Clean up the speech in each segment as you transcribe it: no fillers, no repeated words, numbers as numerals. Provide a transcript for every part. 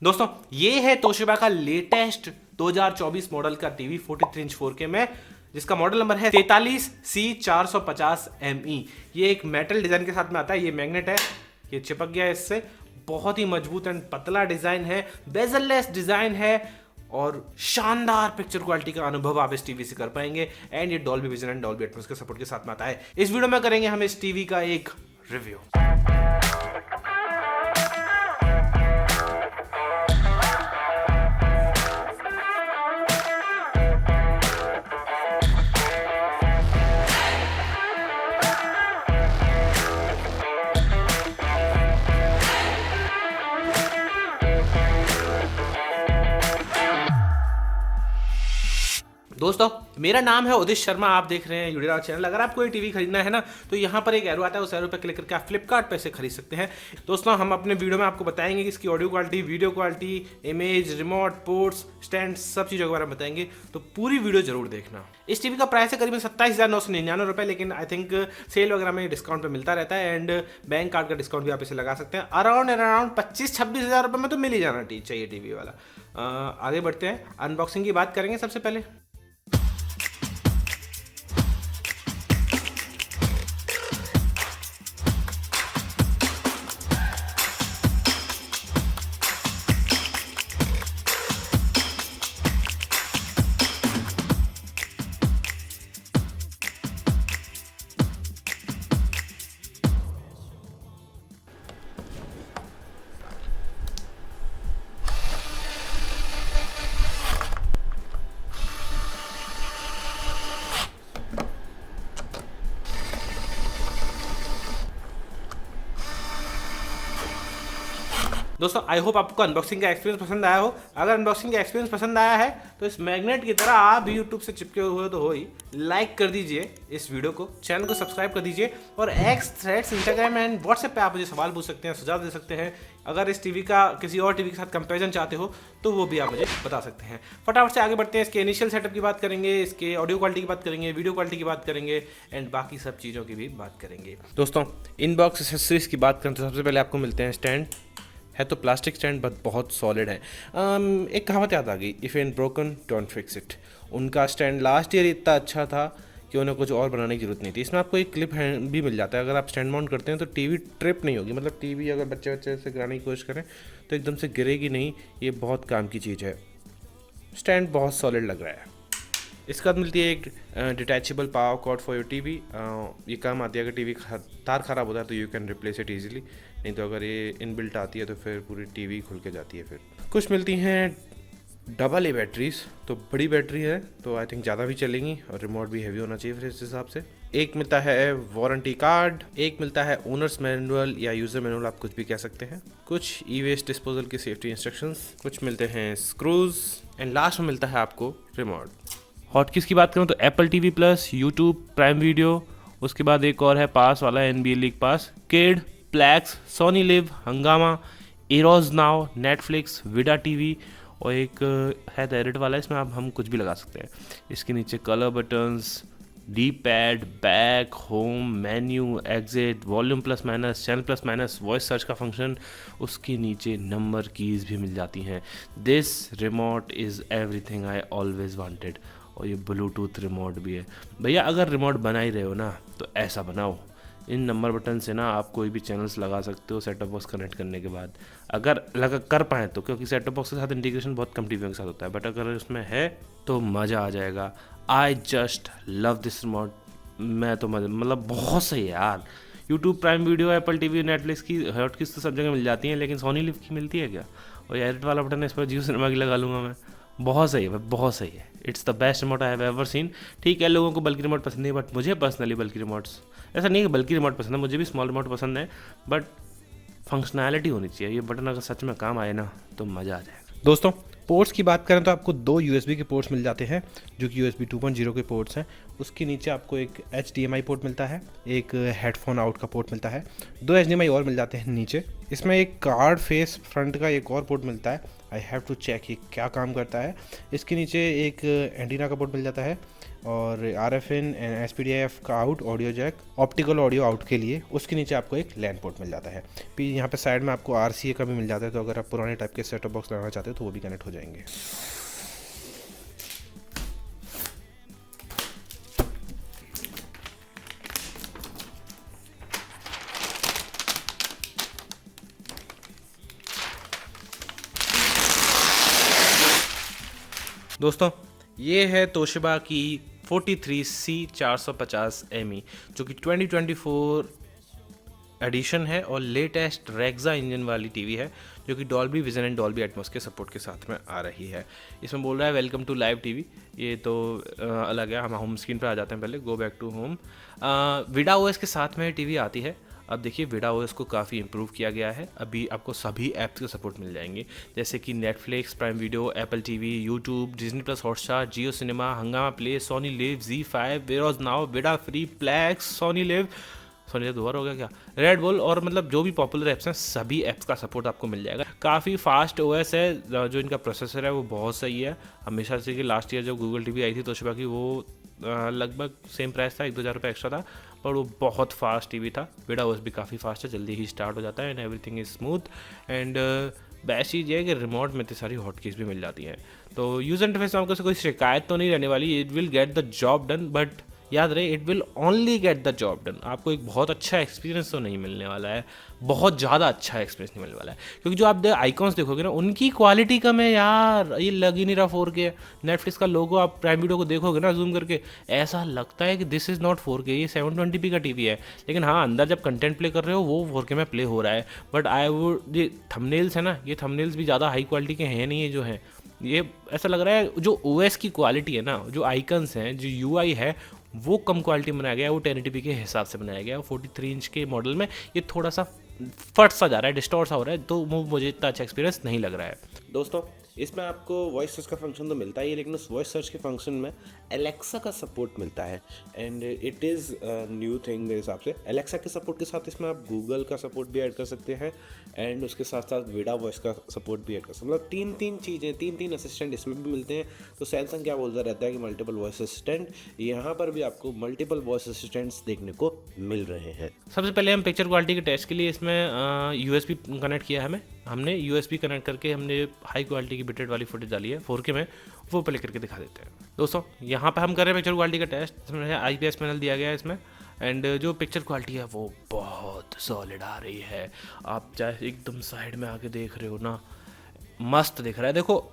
दोस्तों ये है तोशिबा का लेटेस्ट 2024 मॉडल का टीवी 43 इंच 4K में, जिसका मॉडल नंबर है 43C450ME। ये एक मेटल डिजाइन के साथ में आता है। ये मैग्नेट है, ये चिपक गया है इससे। बहुत ही मजबूत एंड पतला डिजाइन है, बेजललेस डिजाइन है और शानदार पिक्चर क्वालिटी का अनुभव आप इस टीवी से कर पाएंगे। एंड ये Dolby vision and Dolby Atmos के सपोर्ट के साथ में आता है। इस वीडियो में करेंगे हम इस टीवी का एक रिव्यू। दोस्तों मेरा नाम है उदित शर्मा, आप देख रहे हैं यूडिराज चैनल। अगर आपको ये टीवी खरीदना है ना तो यहाँ पर एक एरो आता है, उस एरो पर क्लिक करके आप फ्लिपकार्ट पे से खरीद सकते हैं। दोस्तों हम अपने वीडियो में आपको बताएंगे कि इसकी audio quality, video quality, image, remote, ports, stand, सब चीज़ों के बारे में बताएंगे, तो पूरी वीडियो जरूर देखना। इस टीवी का प्राइस है करीबन 27,999 रुपये, लेकिन आई थिंक सेल वगैरह में डिस्काउंट पे मिलता रहता है एंड बैंक कार्ड का डिस्काउंट भी आप इसे लगा सकते हैं। अराउंड 25-26 हज़ार रुपये में तो मिल ही जाना चाहिए टीवी वाला। आगे बढ़ते हैं, अनबॉक्सिंग की बात करेंगे सबसे पहले। दोस्तों आई होप आपको अनबॉक्सिंग का एक्सपीरियंस पसंद आया हो। अगर अनबॉक्सिंग का एक्सपीरियंस पसंद आया है तो इस मैग्नेट की तरह आप भी यूट्यूब से चिपके हुए तो हो ही, लाइक कर दीजिए इस वीडियो को, चैनल को सब्सक्राइब कर दीजिए और x, threads, Instagram and WhatsApp पे आप मुझे सवाल पूछ सकते हैं, सुझाव दे सकते हैं। अगर इस टीवी का किसी और टीवी के साथ कंपेरिजन चाहते हो तो वो भी आप मुझे बता सकते हैं। फटाफट से आगे बढ़ते हैं। इसके इनिशियल सेटअप की बात करेंगे, इसके ऑडियो क्वालिटी की बात करेंगे, वीडियो क्वालिटी की बात करेंगे एंड बाकी सब चीज़ों की भी बात करेंगे। दोस्तों इनबॉक्स एक्सेसरीज की बात करें तो सबसे पहले आपको मिलते हैं स्टैंड। है तो प्लास्टिक स्टैंड बट बहुत सॉलिड है। एक कहावत याद आ गई, if ain't broken don't fix it. उनका स्टैंड लास्ट ईयर इतना अच्छा था कि उन्हें कुछ और बनाने की जरूरत नहीं थी। इसमें आपको एक क्लिप हैंड भी मिल जाता है। अगर आप स्टैंड माउंट करते हैं तो टीवी ट्रिप नहीं होगी, मतलब टीवी अगर बच्चे से गिराने की कोशिश करें तो एकदम से गिरेगी नहीं। ये बहुत काम की चीज़ है। स्टैंड बहुत सॉलिड लग रहा है। इसके बाद मिलती है एक detachable power cord for your TV. ये काम आती है अगर टीवी तार खराब होता है तो you can replace it easily, नहीं तो अगर ये इनबिल्ट आती है तो फिर पूरी टीवी खुल के जाती है। फिर कुछ मिलती हैं डबल ए बैटरीज, तो बड़ी बैटरी है तो आई थिंक ज़्यादा भी चलेंगी और रिमोट भी हैवी होना चाहिए फिर इस हिसाब से। एक मिलता है वारंटी कार्ड, एक मिलता है ओनर्स मैनुअल या यूज़र मैनुअल, आप कुछ भी कह सकते हैं। कुछ ई वेस्ट डिस्पोजल की सेफ्टी इंस्ट्रक्शंस, कुछ मिलते हैं स्क्रूज एंड लास्ट में मिलता है आपको रिमोट। हॉटकीज की बात करूँ तो Apple TV plus, YouTube, prime video, उसके बाद एक और है पास वाला, NBA लीग पास, किड, प्लेक्स, सोनी लिव, हंगामा, एरोज नाउ, नेटफ्लिक्स, विडा टीवी और एक है एडिट वाला, इसमें आप हम कुछ भी लगा सकते हैं। इसके नीचे colour buttons, D pad, back, home, menu, exit, volume plus minus, channel plus minus, voice search का फंक्शन, उसके नीचे नंबर कीज़ भी मिल जाती हैं। This remote is everything I always wanted. और ये ब्लूटूथ रिमोट भी है। भैया अगर रिमोट बना ही रहे हो ना तो ऐसा बनाओ। इन नंबर बटन से ना आप कोई भी चैनल्स लगा सकते हो सेटअप बॉक्स कनेक्ट करने के बाद, अगर लगा कर पाएँ तो, क्योंकि सेटअप बॉक्स के साथ इंटीग्रेशन बहुत कम टीवियों के साथ होता है, बट अगर उसमें है तो मज़ा आ जाएगा। I just love this remote. मैं तो मतलब बहुत सही है यार। YouTube, prime Video, Apple TV, Netflix की हॉटकीज तो सब जगह मिल जाती हैं, लेकिन सोनी लिव की मिलती है क्या? और एडिट वाला बटन है, इस पर जियो सिनेमा की लगा लूँगा मैं। बहुत सही है, बहुत सही है। It's the best remote I have ever seen. ठीक है, लोगों को बल्कि रिमोट पसंद नहीं, बट मुझे पर्सनली बल्कि रिमोट्स, ऐसा नहीं है कि बल्कि रिमोट पसंद है, मुझे भी स्मॉल रिमोट पसंद है, बट फंक्शनैलिटी होनी चाहिए। ये बटन अगर सच में काम आए ना तो मज़ा आ जाएगा। दोस्तों पोर्ट्स की बात करें तो आपको 2 USB के पोर्ट्स मिल जाते हैं जो कि USB 2.0 के पोर्ट्स हैं। उसके नीचे आपको एक HDMI पोर्ट मिलता है, एक हेडफोन आउट का पोर्ट मिलता है, 2 HDMI और मिल जाते हैं नीचे। इसमें एक कार्ड फेस फ्रंट का एक और पोर्ट मिलता है। आई हैव टू चेक ये क्या काम करता है। इसके नीचे एक एंटीना का पोर्ट मिल जाता है और RFN एंड SPDIF का out, audio jack, optical audio out के लिए। उसके नीचे आपको एक लैन पोर्ट मिल जाता है। फिर यहाँ पे साइड में आपको RCA का भी मिल जाता है, तो अगर आप पुराने टाइप के सेटअप बॉक्स लगाना चाहते हो तो वो भी कनेक्ट हो जाएंगे। दोस्तों ये है तोशिबा की 43C450ME जो कि 2024 एडिशन है और लेटेस्ट रेक्सा इंजन वाली टीवी है जो कि Dolby vision and Dolby Atmos के सपोर्ट के साथ में आ रही है। इसमें बोल रहा है वेलकम टू लाइव टीवी। ये तो अलग है, हम होम स्क्रीन पर आ जाते हैं। पहले गो बैक टू होम। विडा ओएस के साथ में टीवी आती है। अब देखिए विडा ओएस को काफ़ी इंप्रूव किया गया है। अभी आपको सभी ऐप्स का सपोर्ट मिल जाएंगे, जैसे कि Netflix, Prime Video, Apple TV, YouTube, Disney plus Hotstar, Jio cinema, Hungama play, Sony LIV, ZEE5, वेरोज नाउ, विडा फ्री, प्लेक्स, सोनी लिव दोबारा हो गया क्या, रेड बुल, और मतलब जो भी पॉपुलर ऐप्स हैं सभी ऐप्स का सपोर्ट आपको मिल जाएगा। काफ़ी फास्ट ओएस है। जो इनका प्रोसेसर है वो बहुत सही है। हमेशा से कि लास्ट ईयर जब गूगल टीवी आई थी तोशिबा की, वो लगभग सेम प्राइस था, 1-2 हज़ार रुपये एक्स्ट्रा था, पर वो बहुत फास्ट टीवी था। विडा ओएस भी काफ़ी फास्ट है, जल्दी ही स्टार्ट हो जाता है and everything is smooth. And best चीज़ ये है कि रिमोट में इतनी सारी हॉट कीज भी मिल जाती हैं। तो यूज़ इंटरफेस में आपको कोई शिकायत तो नहीं रहने वाली। It will get the job done, but याद रहे it will only get the job done. आपको एक बहुत अच्छा एक्सपीरियंस तो नहीं मिलने वाला है, बहुत ज़्यादा अच्छा एक्सपीरियंस नहीं मिलने वाला है, क्योंकि जो आप आइकॉन्स देखोगे ना उनकी क्वालिटी कम है यार। ये लग ही नहीं रहा 4K। नेटफ्लिक्स का लोगो आप प्राइम वीडियो को देखोगे ना जूम करके, ऐसा लगता है कि दिस इज़ नॉट 4K, ये 720p का टीवी है। लेकिन हाँ, अंदर जब कंटेंट प्ले कर रहे हो वो 4K में प्ले हो रहा है। बट आई वुड, ये थंबनेल्स है ना, ये थंबनेल्स भी ज़्यादा हाई क्वालिटी के हैं नहीं, ये जो हैं ये ऐसा लग रहा है जो OS की क्वालिटी है ना, जो आइकन्स हैं, जो UI है, वो कम क्वालिटी में बनाया गया है। वो 1080p के हिसाब से बनाया गया है। 43 इंच के मॉडल में ये थोड़ा सा फट सा जा रहा है, डिस्टॉर्ट सा हो रहा है, तो मुझे इतना अच्छा एक्सपीरियंस नहीं लग रहा है। दोस्तों इसमें आपको वॉइस सर्च का फंक्शन तो मिलता ही है, लेकिन उस वॉइस सर्च के फंक्शन में एलेक्सा का सपोर्ट मिलता है and it is new thing मेरे हिसाब से। एलेक्सा के सपोर्ट के साथ इसमें आप गूगल का सपोर्ट भी ऐड कर सकते हैं एंड उसके साथ साथ विडा वॉइस का सपोर्ट भी ऐड कर सकते हैं। मतलब तीन चीज़ें, तीन असिस्टेंट इसमें भी मिलते हैं। तो सैमसंग क्या बोलता रहता है कि मल्टीपल वॉइस असिस्टेंट, यहाँ पर भी आपको मल्टीपल वॉइस असिस्टेंट्स देखने को मिल रहे हैं। सबसे पहले हम पिक्चर क्वालिटी के टेस्ट के लिए इसमें USB कनेक्ट किया है। हमने USB कनेक्ट करके हमने हाई क्वालिटी की बिटरेट वाली फुटेज डाली है 4K में, वो प्ले करके दिखा देते हैं। दोस्तों यहाँ पे हम कर रहे हैं पिक्चर क्वालिटी का टेस्ट। इसमें IPS पैनल दिया गया है इसमें एंड जो पिक्चर क्वालिटी है वो बहुत सॉलिड आ रही है। आप चाहे एकदम साइड में आके देख रहे हो ना, मस्त दिख रहा है। देखो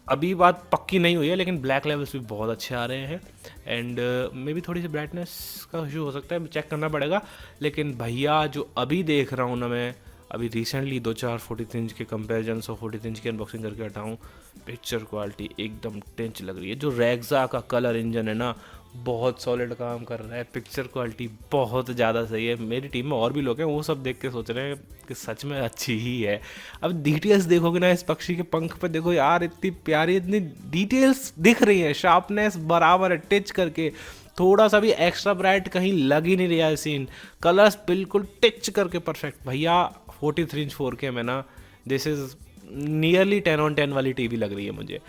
अभी बात पक्की नहीं हुई है, लेकिन ब्लैक लेवल्स भी बहुत अच्छे आ रहे हैं एंड मे भी थोड़ी सी ब्राइटनेस का इशू हो सकता है, चेक करना पड़ेगा। लेकिन भैया जो अभी देख रहा हूँ ना मैं, अभी रिसेंटली 2-4 43 इंच के कंपेरिजन और 43 इंच की अनबॉक्सिंग करके हटा हूँ, पिक्चर क्वालिटी एकदम टेंच लग रही है। जो रेक्सा का कलर इंजन है ना, बहुत सॉलिड काम कर रहा है। पिक्चर क्वालिटी बहुत ज़्यादा सही है। मेरी टीम में और भी लोग हैं, वो सब देख के सोच रहे हैं कि सच में अच्छी ही है। अब डिटेल्स देखोगे ना, इस पक्षी के पंख पे देखो यार, इतनी प्यारी, इतनी डिटेल्स दिख रही हैं, शार्पनेस बराबर है, टिच करके थोड़ा सा भी एक्स्ट्रा ब्राइट कहीं लग ही नहीं रहा है सीन। कलर्स बिल्कुल टिच करके परफेक्ट। भैया 43 इंच 4K में ना, दिस इज़ नियरली 10 on 10 वाली टीवी लग रही है मुझे।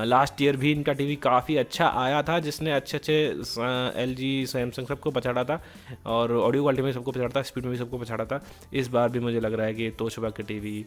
लास्ट ईयर भी इनका टीवी काफ़ी अच्छा आया था, जिसने अच्छे LG, सैमसंग सबको पछाड़ा था और ऑडियो क्वालिटी में सबको पछाड़ा था, स्पीड में भी सबको पछाड़ा था। इस बार भी मुझे लग रहा है कि तोशिबा की टीवी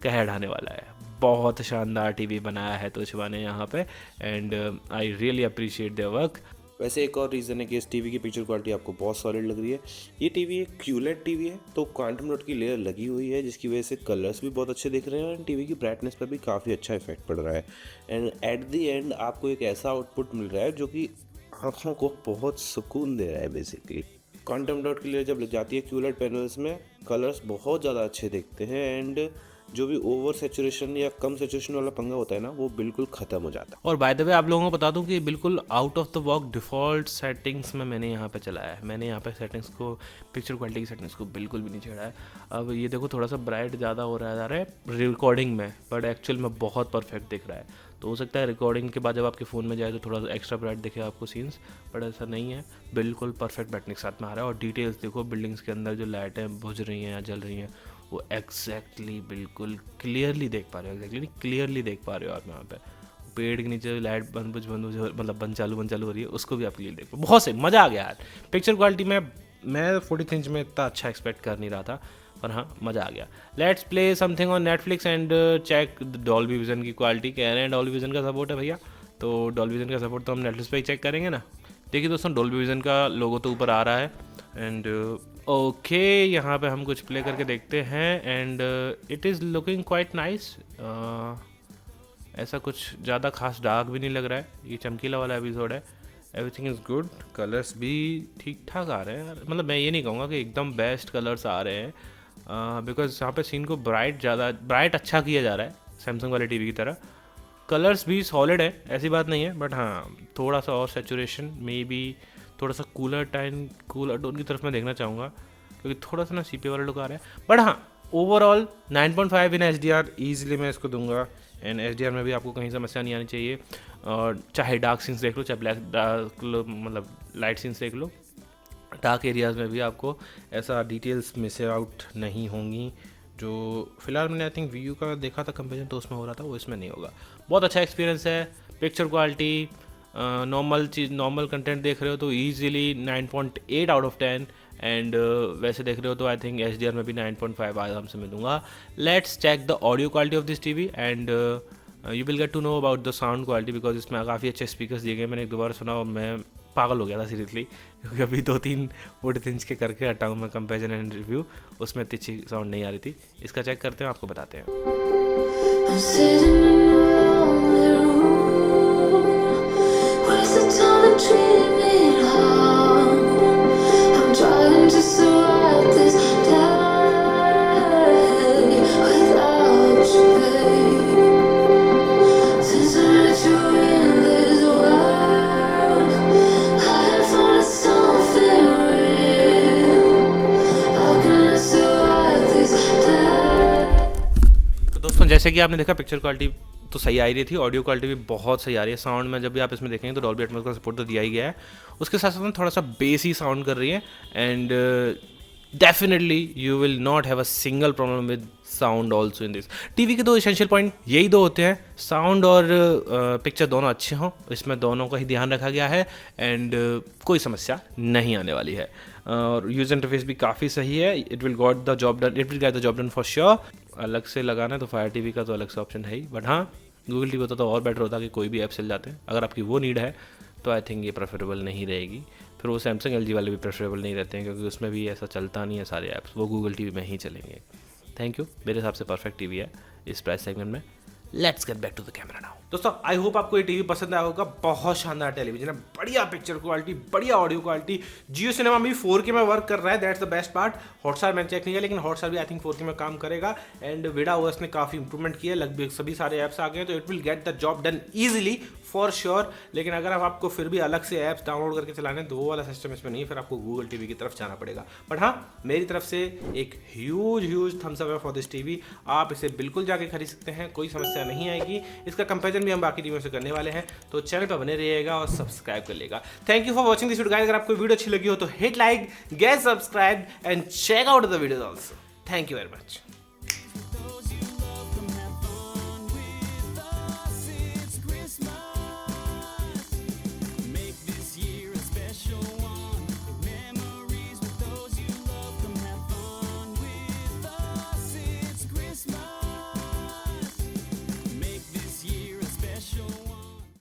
कह ढाने वाला है। बहुत शानदार टीवी बनाया है तोशिबा ने यहाँ पे and I really appreciate their work. वैसे एक और रीज़न है कि इस टीवी की पिक्चर क्वालिटी आपको बहुत सॉलिड लग रही है। ये टीवी एक QLED टीवी है, तो क्वांटम डॉट की लेयर लगी हुई है, जिसकी वजह से कलर्स भी बहुत अच्छे दिख रहे हैं और टीवी की ब्राइटनेस पर भी काफ़ी अच्छा इफेक्ट पड़ रहा है एंड एट द एंड आपको एक ऐसा आउटपुट मिल रहा है जो कि आँखों को बहुत सुकून दे रहा है। बेसिकली क्वांटम डॉट की लेयर जब लग जाती है QLED पैनल्स में, कलर्स बहुत ज़्यादा अच्छे दिखते हैं एंड जो भी ओवर सेचुरेशन या कम सेचुरेशन वाला पंगा होता है ना, वो बिल्कुल ख़त्म हो जाता है। और बाय द वे आप लोगों को बता दूं कि बिल्कुल out of the box default settings में मैंने यहाँ पे चलाया है। मैंने यहाँ पे सेटिंग्स को, पिक्चर क्वालिटी की सेटिंग्स को बिल्कुल भी नहीं छेड़ा है। अब ये देखो थोड़ा सा ब्राइट ज़्यादा हो रहा है रिकॉर्डिंग में, बट एक्चुअल में बहुत परफेक्ट दिख रहा है। तो हो सकता है रिकॉर्डिंग के बाद जब आपके फ़ोन में जाए तो थोड़ा सा एक्स्ट्रा ब्राइट दिखे आपको सीन्स, बट ऐसा नहीं है, बिल्कुल परफेक्ट बैटरी के साथ में आ रहा है। और डिटेल्स देखो, बिल्डिंग्स के अंदर जो लाइटें बुझ रही हैं या जल रही हैं वो एग्जैक्टली बिल्कुल क्लियरली देख पा रहे हो, क्लियरली देख पा रहे हो आप यहाँ पे। पेड़ के नीचे लाइट बंद मतलब बंद चालू हो रही है, उसको भी आप क्लियर देख पाओ। बहुत सही, मज़ा आ गया यार। पिक्चर क्वालिटी में मैं 43 इंच में इतना अच्छा एक्सपेक्ट कर नहीं रहा था, पर हाँ मज़ा आ गया। Let's play something on Netflix and check Dolby Vision की क्वालिटी। कह रहे हैं डॉल्बी विजन का सपोर्ट है भैया, तो डॉल्बी विजन का सपोर्ट तो हम नेटफ्लिक्स पे ही चेक करेंगे ना। देखिए दोस्तों, डॉल्बी विजन का लोगो तो ऊपर आ रहा है एंड ओके यहाँ पे हम कुछ प्ले करके देखते हैं and it is looking quite nice. ऐसा कुछ ज़्यादा खास डार्क भी नहीं लग रहा है, ये चमकीला वाला एपिसोड है। एवरीथिंग इज़ गुड, कलर्स भी ठीक ठाक आ रहे हैं। मतलब मैं ये नहीं कहूँगा कि एकदम बेस्ट कलर्स आ रहे हैं, बिकॉज यहाँ पे सीन को ब्राइट अच्छा किया जा रहा है सैमसंग वाले टीवी की तरह। कलर्स भी सॉलिड है, ऐसी बात नहीं है, बट हाँ थोड़ा सा और सेचुरेशन मे बी थोड़ा सा कूलर टोन की तरफ मैं देखना चाहूँगा, क्योंकि थोड़ा सा ना सीपी वाला लुक आ रहा है। बट हाँ ओवरऑल 9.5 इन HDR ईजिली मैं इसको दूंगा। एंड HDR में भी आपको कहीं समस्या नहीं आनी चाहिए, और चाहे डार्क सीन्स देख लो, चाहे डार्क मतलब लाइट सीन्स देख लो, डार्क एरियाज़ में भी आपको ऐसा डिटेल्स मिस आउट नहीं होंगी। जो फिलहाल मैंने आई थिंक वीयू का देखा था कंपेरिजन, तो उसमें हो रहा था, वो इसमें नहीं होगा। बहुत अच्छा एक्सपीरियंस है। पिक्चर क्वालिटी नॉर्मल कंटेंट देख रहे हो तो ईजिली 9.8 आउट ऑफ 10, एंड वैसे देख रहे हो तो आई थिंक HDR में भी 9.5 आराम से मैं दूंगा। Let's check the audio quality of this TV and you will get to know about the sound quality, because इसमें काफ़ी अच्छे स्पीकर्स दिए गए। मैंने एक दो बार सुना और मैं पागल हो गया था सीरियसली, क्योंकि अभी 2-3 43 इंच के करके हटा हूँ मैं कंपेरिजन एंड रिव्यू, उसमें इतनी अच्छी साउंड नहीं आ रही थी। इसका चेक करते हैं, आपको बताते हैं। जैसे कि आपने देखा पिक्चर क्वालिटी तो सही आ रही थी, ऑडियो क्वालिटी भी बहुत सही आ रही है। साउंड में जब भी आप इसमें देखेंगे तो डॉल्बी एटमॉस का सपोर्ट तो दिया ही गया है, उसके साथ साथ थोड़ा सा बेस ही साउंड कर रही है। And definitely you will not have a single problem with sound also in this. TV के दो एसेंशियल पॉइंट यही दो होते हैं, साउंड और पिक्चर दोनों अच्छे हों, इसमें दोनों का ही ध्यान रखा गया है एंड कोई समस्या नहीं आने वाली है। और यूजर इंटरफेस भी काफ़ी सही है, it will get the job done for sure. अलग से लगाना है तो फायर टीवी का तो अलग से ऑप्शन है ही, बट हाँ गूगल टीवी होता तो और बेटर होता कि कोई भी ऐप चल जाते हैं। अगर आपकी वो नीड है तो आई थिंक ये प्रेफरेबल नहीं रहेगी। फिर वो सैमसंग LG वाले भी प्रेफरेबल नहीं रहते हैं, क्योंकि उसमें भी ऐसा चलता नहीं है सारे ऐप्स, वो गूगल टीवी में ही चलेंगे। थैंक यू, मेरे हिसाब से परफेक्ट टीवी है इस प्राइस सेगमेंट में। Let's get back to the camera now. दोस्तों आई होप आपको ये टीवी पसंद आया होगा। बहुत शानदार टेलीविजन है, बढ़िया पिक्चर क्वालिटी, बढ़िया ऑडियो क्वालिटी। जियो सिनेमा भी 4K में वर्क कर रहा है, that's the best part. Hotstar मैंने चेक नहीं किया, लेकिन हॉटस्टार भी आई थिंक 4K में काम करेगा। एंड विडा OS ने काफ़ी इंप्रूवमेंट किया है, लगभग सभी सारे ऐप्स आ गए, तो it will get the job done easily for sure. लेकिन अगर आपको फिर भी अलग से ऐप्स डाउनलोड करके चलाने तो वो वाला सिस्टम इसमें नहीं है, फिर आपको गूगल टीवी की तरफ जाना पड़ेगा। बट हाँ मेरी तरफ से एक ह्यूज थम्स अप है फॉर दिस टीवी। आप इसे बिल्कुल जाके खरीद सकते हैं, कोई समस्या नहीं आएगी। इसका कंपैरिजन भी हम बाकी टीवियों से करने वाले हैं, तो चैनल पर बने रहिएगा और सब्सक्राइब कर लेगा। Thank you for watching this video guys. अगर आपको वीडियो अच्छी लगी हो तो hit like, get subscribe and check out the videos also. Thank you very much.